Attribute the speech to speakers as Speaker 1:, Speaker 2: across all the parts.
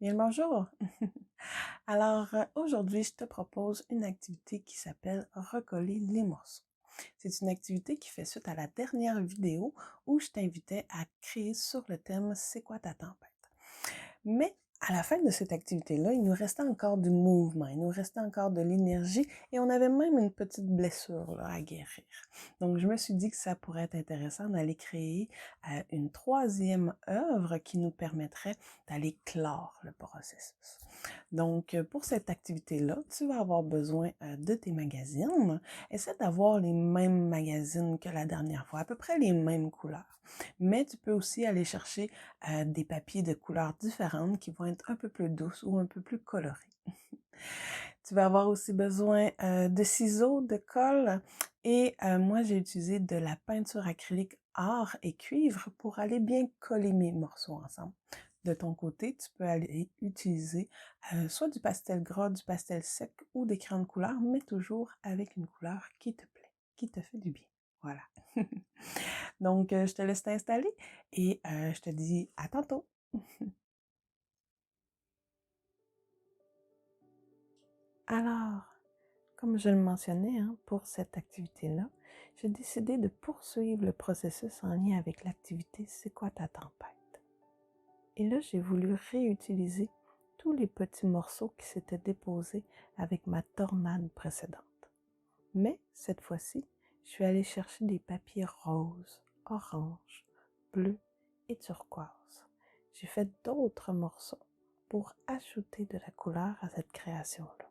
Speaker 1: Bien le bonjour! Alors, aujourd'hui, je te propose une activité qui s'appelle recoller les morceaux. C'est une activité qui fait suite à la dernière vidéo où je t'invitais à créer sur le thème «C'est quoi ta tempête?» Mais à la fin de cette activité-là, il nous restait encore du mouvement, il nous restait encore de l'énergie et on avait même une petite blessure là, à guérir. Donc, je me suis dit que ça pourrait être intéressant d'aller créer une troisième œuvre qui nous permettrait d'aller clore le processus. Donc, pour cette activité-là, tu vas avoir besoin de tes magazines. Essaie d'avoir les mêmes magazines que la dernière fois, à peu près les mêmes couleurs. Mais tu peux aussi aller chercher des papiers de couleurs différentes qui vont être un peu plus douces ou un peu plus colorées. Tu vas avoir aussi besoin de ciseaux, de colle et moi j'ai utilisé de la peinture acrylique or et cuivre pour aller bien coller mes morceaux ensemble. De ton côté, tu peux aller utiliser soit du pastel gras, du pastel sec ou des crayons de couleur, mais toujours avec une couleur qui te plaît, qui te fait du bien. Voilà. Donc, je te laisse t'installer et je te dis à tantôt. Alors, comme je le mentionnais, pour cette activité-là, j'ai décidé de poursuivre le processus en lien avec l'activité «C'est quoi ta tempête?» Et là, j'ai voulu réutiliser tous les petits morceaux qui s'étaient déposés avec ma tornade précédente. Mais cette fois-ci, je suis allée chercher des papiers roses, orange, bleu et turquoise. J'ai fait d'autres morceaux pour ajouter de la couleur à cette création-là.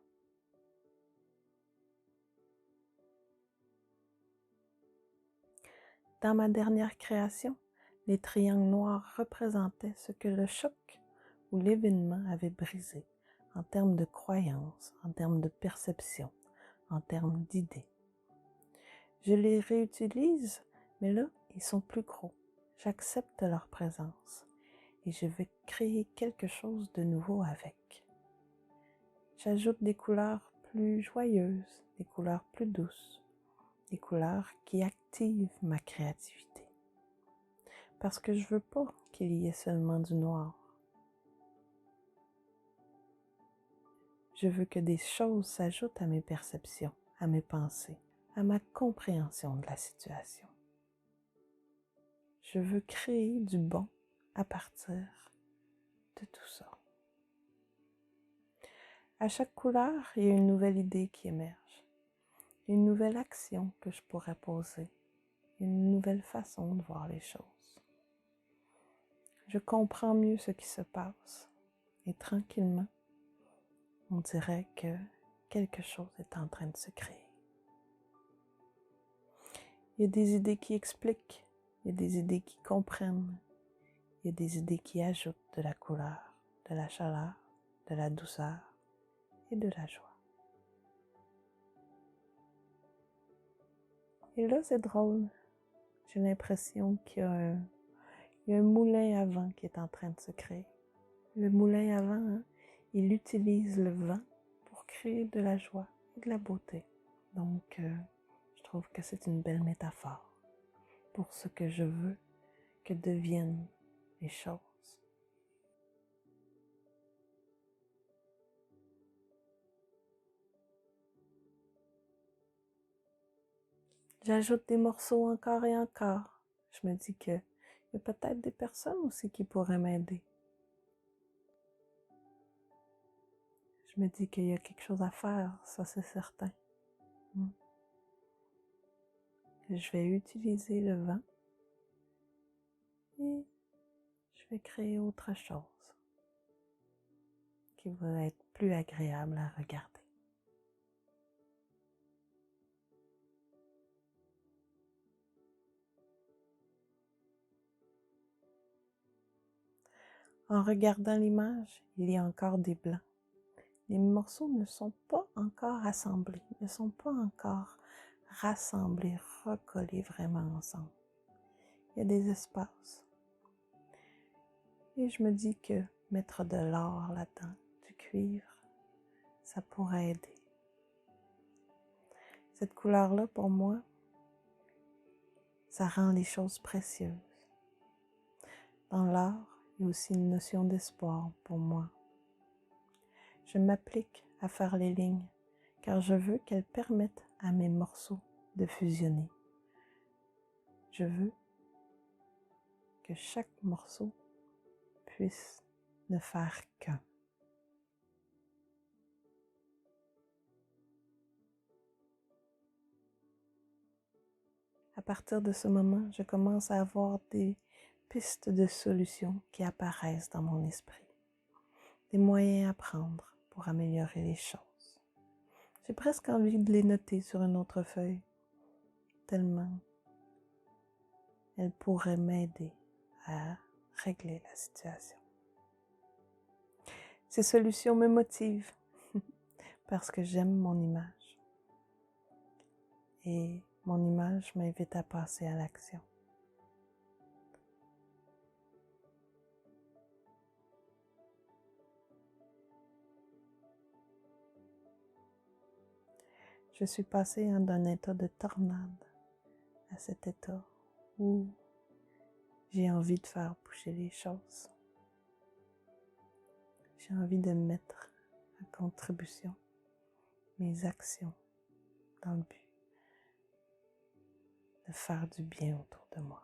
Speaker 1: Dans ma dernière création, les triangles noirs représentaient ce que le choc ou l'événement avait brisé en termes de croyances, en termes de perception, en termes d'idées. Je les réutilise, mais là, ils sont plus gros. J'accepte leur présence et je vais créer quelque chose de nouveau avec. J'ajoute des couleurs plus joyeuses, des couleurs plus douces, des couleurs qui activent ma créativité. Parce que je veux pas qu'il y ait seulement du noir. Je veux que des choses s'ajoutent à mes perceptions, à mes pensées, à ma compréhension de la situation. Je veux créer du bon à partir de tout ça. À chaque couleur, il y a une nouvelle idée qui émerge, une nouvelle action que je pourrais poser, une nouvelle façon de voir les choses. Je comprends mieux ce qui se passe et tranquillement, on dirait que quelque chose est en train de se créer. Il y a des idées qui expliquent, il y a des idées qui comprennent, il y a des idées qui ajoutent de la couleur, de la chaleur, de la douceur et de la joie. Et là, c'est drôle. J'ai l'impression qu'il y a un moulin à vent qui est en train de se créer. Le moulin à vent, il utilise le vent pour créer de la joie et de la beauté. Donc, je trouve que c'est une belle métaphore pour ce que je veux que deviennent les choses. J'ajoute des morceaux encore et encore. Je me dis qu'il y a peut-être des personnes aussi qui pourraient m'aider. Je me dis qu'il y a quelque chose à faire, ça c'est certain. Je vais utiliser le vent et je vais créer autre chose qui va être plus agréable à regarder. En regardant l'image, il y a encore des blancs. Les morceaux ne sont pas encore assemblés, ne sont pas encore rassemblés, recollés vraiment ensemble. Il y a des espaces. Et je me dis que mettre de l'or là-dedans, du cuivre, ça pourrait aider. Cette couleur-là, pour moi, ça rend les choses précieuses. Dans l'art, il y a aussi une notion d'espoir pour moi. Je m'applique à faire les lignes, car je veux qu'elles permettent à mes morceaux de fusionner. Je veux que chaque morceau puisse ne faire qu'un. À partir de ce moment, je commence à avoir des pistes de solutions qui apparaissent dans mon esprit, des moyens à prendre pour améliorer les choses. J'ai presque envie de les noter sur une autre feuille, tellement elles pourraient m'aider à régler la situation. Ces solutions me motivent parce que j'aime mon image. Et mon image m'invite à passer à l'action. Je suis passée d'un état de tornade à cet état où j'ai envie de faire bouger les choses. J'ai envie de mettre à contribution mes actions dans le but de faire du bien autour de moi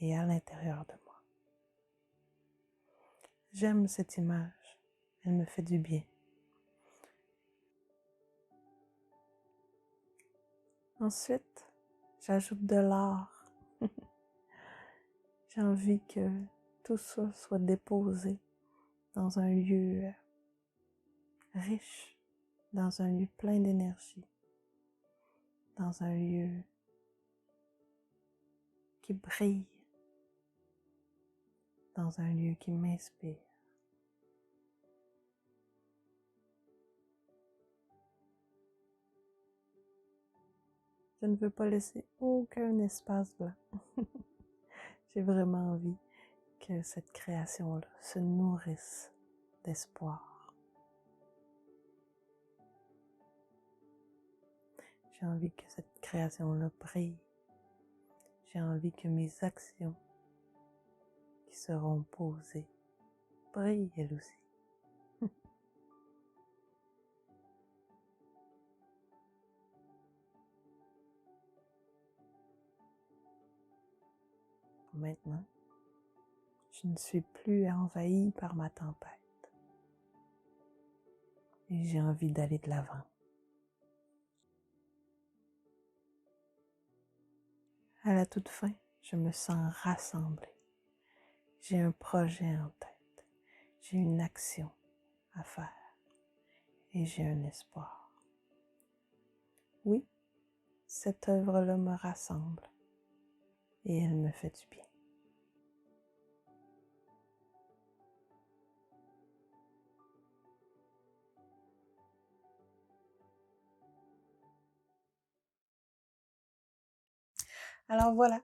Speaker 1: et à l'intérieur de moi. J'aime cette image, elle me fait du bien. Ensuite, j'ajoute de l'art. J'ai envie que tout ça soit déposé dans un lieu riche, dans un lieu plein d'énergie, dans un lieu qui brille, dans un lieu qui m'inspire. Je ne veux pas laisser aucun espace blanc. J'ai vraiment envie que cette création-là se nourrisse d'espoir. J'ai envie que cette création-là brille. J'ai envie que mes actions qui seront posées brillent elles aussi. Maintenant, je ne suis plus envahie par ma tempête. Et j'ai envie d'aller de l'avant. À la toute fin, je me sens rassemblée. J'ai un projet en tête. J'ai une action à faire. Et j'ai un espoir. Oui, cette œuvre-là me rassemble. Et elle me fait du bien. Alors voilà,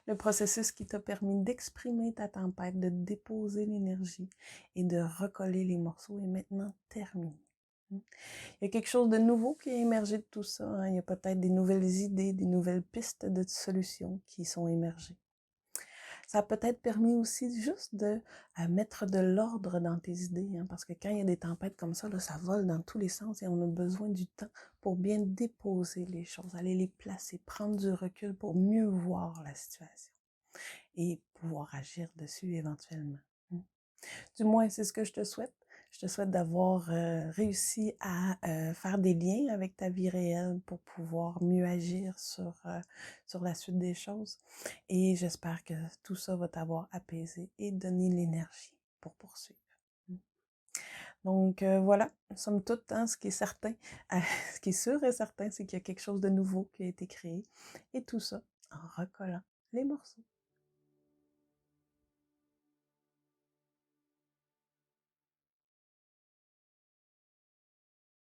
Speaker 1: le processus qui t'a permis d'exprimer ta tempête, de déposer l'énergie et de recoller les morceaux est maintenant terminé. Il y a quelque chose de nouveau qui a émergé de tout ça. Hein? Il y a peut-être des nouvelles idées, des nouvelles pistes de solutions qui sont émergées. Ça a peut-être permis aussi juste de mettre de l'ordre dans tes idées, hein, parce que quand il y a des tempêtes comme ça, là, ça vole dans tous les sens et on a besoin du temps pour bien déposer les choses, aller les placer, prendre du recul pour mieux voir la situation et pouvoir agir dessus éventuellement. Du moins, c'est ce que je te souhaite. Je te souhaite d'avoir réussi à faire des liens avec ta vie réelle pour pouvoir mieux agir sur la suite des choses. Et j'espère que tout ça va t'avoir apaisé et donné l'énergie pour poursuivre. Donc voilà, somme toute, hein, ce qui est certain, ce qui est sûr et certain, c'est qu'il y a quelque chose de nouveau qui a été créé. Et tout ça en recollant les morceaux.